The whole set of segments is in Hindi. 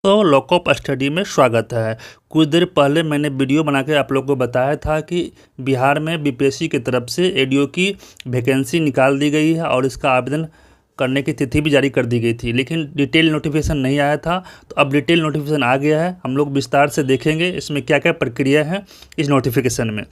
तो लॉक ऑफ स्टडी में स्वागत है। कुछ देर पहले मैंने वीडियो बना के आप लोगों को बताया था कि बिहार में बीपीएससी की तरफ से एडीओ की वैकेंसी निकाल दी गई है और इसका आवेदन करने की तिथि भी जारी कर दी गई थी, लेकिन डिटेल नोटिफिकेशन नहीं आया था। तो अब डिटेल नोटिफिकेशन आ गया है, हम लोग विस्तार से देखेंगे इसमें क्या क्या प्रक्रिया है इस नोटिफिकेशन में।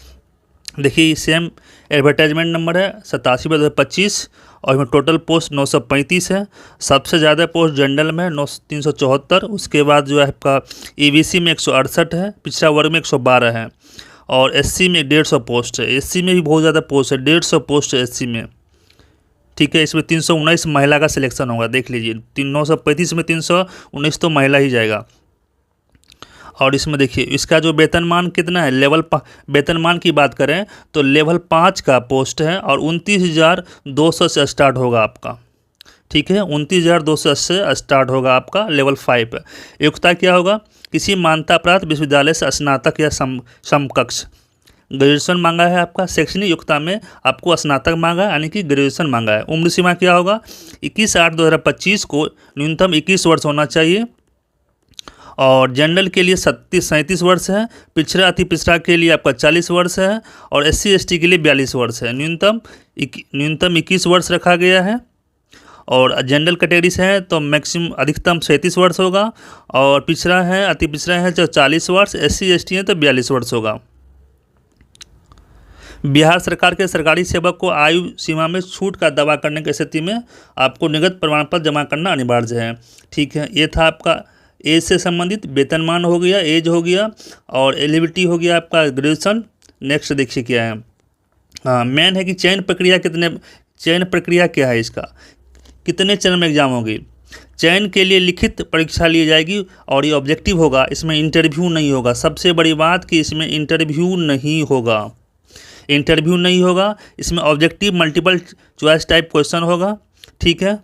देखिए सेम एडवर्टाइजमेंट नंबर है 87/2025 और इसमें टोटल पोस्ट 935 है। सबसे ज़्यादा पोस्ट जनरल में 374, उसके बाद जो है आपका ईबीसी में 168 है, पिछड़ा वर्ग में 112 है और एससी में 150 पोस्ट है। एससी में भी बहुत ज़्यादा पोस्ट है, 150 पोस्ट है एससी में। ठीक है, इसमें 319 महिला का सिलेक्शन होगा। देख लीजिए 935 में 319 तो महिला ही जाएगा। और इसमें देखिए इसका जो वेतनमान कितना है, वेतनमान की बात करें तो लेवल 5 का पोस्ट है और 29,200 से स्टार्ट होगा आपका। ठीक है, 29,200 से स्टार्ट होगा आपका लेवल 5 है। योग्यता क्या होगा, किसी मान्यता प्राप्त विश्वविद्यालय से स्नातक या समकक्ष। ग्रेजुएशन मांगा है आपका, शैक्षणिक योग्यता में आपको स्नातक मांगा है यानी कि ग्रेजुएशन मांगा है। उम्र सीमा क्या होगा, 21/8/2025 को न्यूनतम 21 वर्ष होना चाहिए और जनरल के लिए 37 वर्ष है, पिछड़ा अति पिछड़ा के लिए आपका 40 वर्ष है और SC ST के लिए 42 वर्ष है। न्यूनतम 21 वर्ष रखा गया है। और जनरल कैटेगरी से है तो मैक्सिमम अधिकतम 37 वर्ष होगा और पिछड़ा है अति पिछड़ा है जो 40 वर्ष, SC ST है तो 42 वर्ष होगा। बिहार सरकार के सरकारी सेवक को आयु सीमा में छूट का दावा करने की स्थिति में आपको निगत प्रमाण पत्र जमा करना अनिवार्य है। ठीक है, ये था आपका एज से संबंधित। वेतनमान हो गया, एज हो गया और एलिजिबिलिटी हो गया आपका ग्रेजुएशन। नेक्स्ट देखिए क्या है, हाँ मेन है कि चयन प्रक्रिया क्या है, इसका कितने चरण में एग्जाम होगी। चयन के लिए लिखित परीक्षा ली जाएगी और ये ऑब्जेक्टिव होगा, इसमें इंटरव्यू नहीं होगा। सबसे बड़ी बात कि इसमें इंटरव्यू नहीं होगा, इसमें objective multiple choice type question होगा। ठीक है,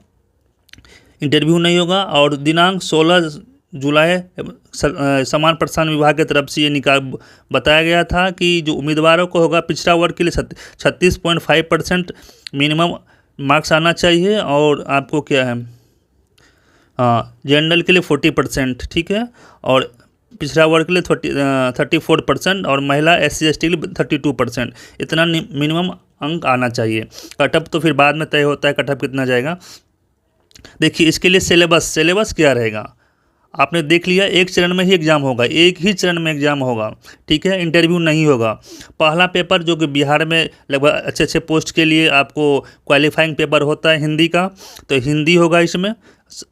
इंटरव्यू नहीं होगा और दिनांक 16 जुलाई समान प्रसारण विभाग की तरफ से ये बताया गया था कि जो उम्मीदवारों को होगा पिछड़ा वर्ग के लिए 36.5% मिनिमम मार्क्स आना चाहिए और आपको क्या है, हाँ जनरल के लिए 40%। ठीक है, और पिछड़ा वर्ग के लिए 34% और महिला SC ST के लिए 32%। इतना मिनिमम अंक आना चाहिए। कटअप तो फिर बाद में तय होता है कटअप कितना जाएगा। देखिए इसके लिए सिलेबस क्या रहेगा, आपने देख लिया एक चरण में ही एग्ज़ाम होगा, एक ही चरण में एग्ज़ाम होगा। ठीक है, इंटरव्यू नहीं होगा। पहला पेपर जो कि बिहार में लगभग अच्छे पोस्ट के लिए आपको क्वालिफाइंग पेपर होता है हिंदी का, तो हिंदी होगा, इसमें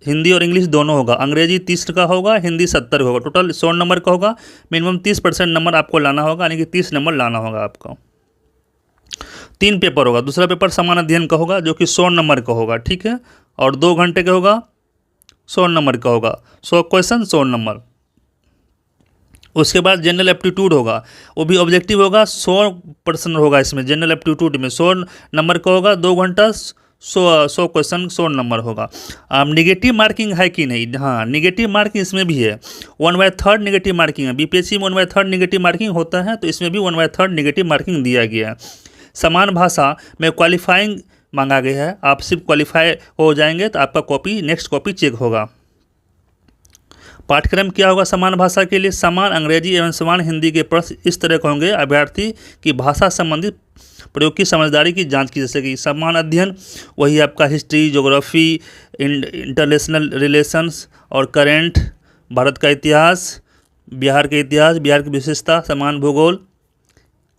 हिंदी और इंग्लिश दोनों होगा। अंग्रेजी 30 का होगा, हिंदी 70 होगा, टोटल 100 नंबर का होगा। मिनिमम 30% नंबर आपको लाना होगा, यानी कि 30 नंबर लाना होगा आपको। 3 पेपर होगा, दूसरा पेपर समान अध्ययन का होगा जो कि 100 नंबर का होगा। ठीक है, और 2 घंटे का होगा, 100 नंबर का होगा, 100 क्वेश्चन 100 नंबर। उसके बाद जनरल एप्टीट्यूड होगा, वो भी ऑब्जेक्टिव होगा, 100% होगा। इसमें जनरल एप्टीट्यूड में 100 नंबर का होगा, 2 घंटा 100 क्वेश्चन 100 नंबर होगा। निगेटिव मार्किंग है कि नहीं, हाँ निगेटिव मार्किंग इसमें भी है। 1/3 निगेटिव मार्किंग है, बीपीएससी में 1/3 निगेटिव मार्किंग होता है, तो इसमें भी 1/3 निगेटिव मार्किंग दिया गया है। समान भाषा में क्वालिफाइंग मांगा गया है, आप सिर्फ क्वालिफाई हो जाएंगे तो आपका नेक्स्ट कॉपी चेक होगा। पाठ्यक्रम क्या होगा समान भाषा के लिए, समान अंग्रेजी एवं समान हिंदी के प्रश्न इस तरह के होंगे अभ्यर्थी की भाषा संबंधित प्रयोग की समझदारी की जांच की जा सकेगी। समान अध्ययन वही आपका हिस्ट्री, ज्योग्राफी, इंटरनेशनल रिलेशंस और करेंट, भारत का इतिहास, बिहार की विशेषता, समान भूगोल,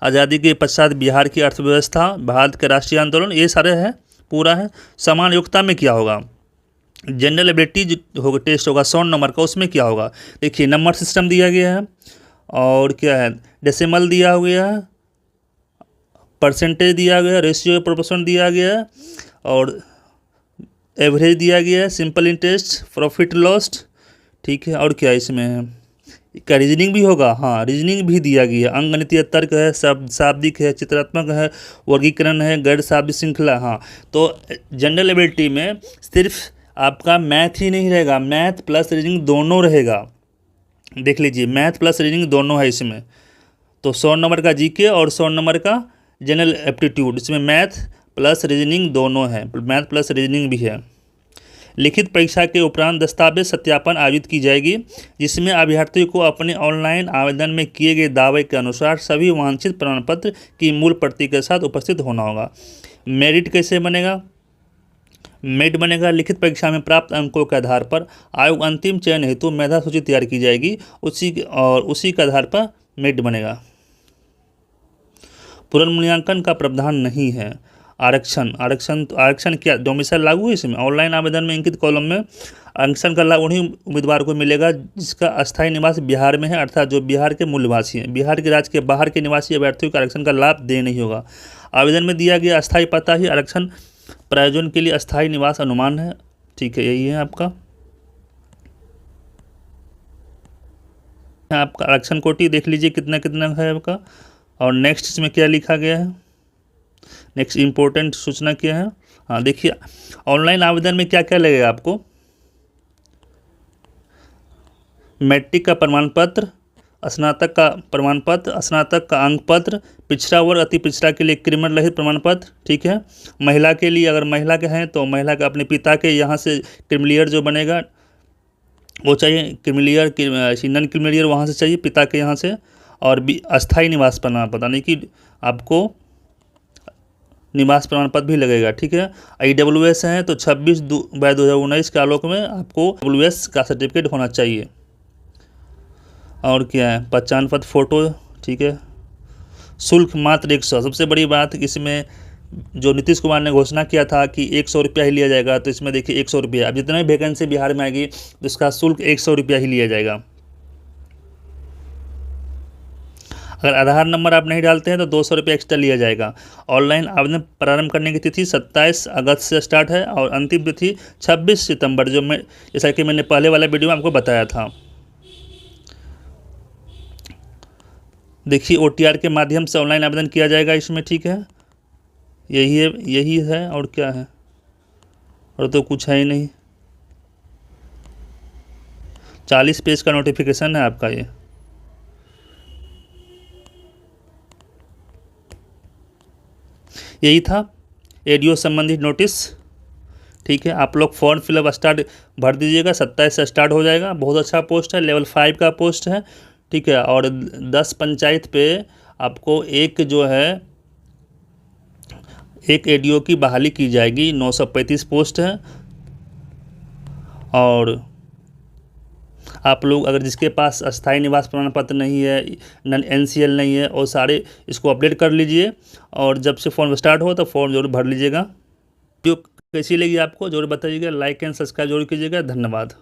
आज़ादी के पश्चात बिहार की अर्थव्यवस्था, भारत के राष्ट्रीय आंदोलन, ये सारे है पूरा है। समान योग्यता में क्या होगा, जनरल एबिलिटी होगा, टेस्ट होगा 100 नंबर का, उसमें क्या होगा देखिए नंबर सिस्टम दिया गया है और क्या है डेसिमल दिया गया है, परसेंटेज दिया गया है, रेशियो प्रोपोर्शन दिया गया है और एवरेज दिया गया है, सिंपल इंटरेस्ट, प्रॉफिट लॉस्ट। ठीक है, और क्या इसमें है, क्या रीजनिंग भी होगा, हाँ रीजनिंग भी दिया गया है। अंकगणितीय तर्क है, शाब्दिक है, चित्रात्मक है, वर्गीकरण है, गैर शाब्दिक श्रृंखला। हाँ तो जनरल एबिलिटी में सिर्फ आपका मैथ ही नहीं रहेगा, मैथ प्लस रीजनिंग दोनों रहेगा। देख लीजिए मैथ प्लस रीजनिंग दोनों है इसमें, तो 100 नंबर का जीके और 100 नंबर का जनरल एप्टीट्यूड, इसमें मैथ प्लस रीजनिंग दोनों है, मैथ प्लस रीजनिंग भी है। लिखित परीक्षा के उपरांत दस्तावेज सत्यापन आयोजित की जाएगी, जिसमें अभ्यर्थी को अपने ऑनलाइन आवेदन में किए गए दावे के अनुसार सभी वांछित प्रमाण पत्र की मूल प्रति के साथ उपस्थित होना होगा। मेरिट कैसे बनेगा? मेरिट बनेगा लिखित परीक्षा में प्राप्त अंकों के आधार पर आयोग अंतिम चयन हेतु मेधा सूची तैयार की जाएगी, उसी के आधार पर मेरिट बनेगा। पुनर्मूल्यांकन का प्रावधान नहीं है। आरक्षण क्या डोमिसाइल लागू है इसमें? ऑनलाइन आवेदन में अंकित कॉलम में आरक्षण का लाभ उन्हीं उम्मीदवार को मिलेगा जिसका अस्थायी निवास बिहार में है, अर्थात जो बिहार के मूल निवासी हैं। बिहार के राज्य के बाहर के निवासी अभ्यर्थियों को आरक्षण का लाभ दे नहीं होगा। आवेदन में दिया गया अस्थायी पता ही आरक्षण प्रयोजन के लिए अस्थायी निवास अनुमान है। ठीक है, यही है आपका आरक्षण कोटि देख लीजिए कितना कितना है आपका। और नेक्स्ट इसमें क्या लिखा गया है, नेक्स्ट इम्पोर्टेंट सूचना क्या है। हाँ देखिए, ऑनलाइन आवेदन में क्या क्या लगेगा आपको? मैट्रिक का प्रमाण पत्र, स्नातक का प्रमाण पत्र, स्नातक का अंक पत्र, पिछड़ा वर्ग अति पिछड़ा के लिए क्रिमिनल रहित प्रमाण पत्र। ठीक है, महिला के लिए अगर महिला के हैं तो महिला के अपने पिता के यहाँ से क्रिमिलियर जो बनेगा वो चाहिए, क्रिमिलियर नॉन क्रिमिलियर वहाँ से चाहिए पिता के यहाँ से। और अस्थायी निवास प्रमाण पत्र यानी कि आपको निवास प्रमाण पत्र भी लगेगा। ठीक है, IWS है तो 26/2019 के आलोक में आपको IWS का सर्टिफिकेट होना चाहिए। और क्या है, पहचान पत्र, फोटो। ठीक है, शुल्क मात्र 100। सबसे बड़ी बात इसमें जो नीतीश कुमार ने घोषणा किया था कि 100 रुपया ही लिया जाएगा, तो इसमें देखिए 100 रुपया। अब जितने भी वैकेंसी बिहार में आएगी तो इसका शुल्क 100 रुपया ही लिया जाएगा। अगर आधार नंबर आप नहीं डालते हैं तो 200 रुपये एक्स्ट्रा लिया जाएगा। ऑनलाइन आवेदन प्रारंभ करने की तिथि 27 अगस्त से स्टार्ट है और अंतिम तिथि 26 सितंबर, जैसा कि मैंने पहले वाला वीडियो में आपको बताया था। देखिए OTR के माध्यम से ऑनलाइन आवेदन किया जाएगा इसमें। ठीक है, यही है और क्या है, और तो कुछ है ही नहीं। 40 पेज का नोटिफिकेशन है आपका ये। यही था एडीओ संबंधित नोटिस। ठीक है, आप लोग फॉर्म फिलअप स्टार्ट भर दीजिएगा, 27 से स्टार्ट हो जाएगा। बहुत अच्छा पोस्ट है, लेवल 5 का पोस्ट है। ठीक है, और 10 पंचायत पे आपको एक एडीओ की बहाली की जाएगी। 935 पोस्ट है। और आप लोग अगर जिसके पास अस्थायी निवास प्रमाण पत्र नहीं है, NCL नहीं है, और सारे इसको अपडेट कर लीजिए। और जब से फॉर्म स्टार्ट हो तो फॉर्म जरूर भर लीजिएगा। जो कैसी लगी आपको जरूर बताइएगा। लाइक एंड सब्सक्राइब जरूर कीजिएगा। धन्यवाद।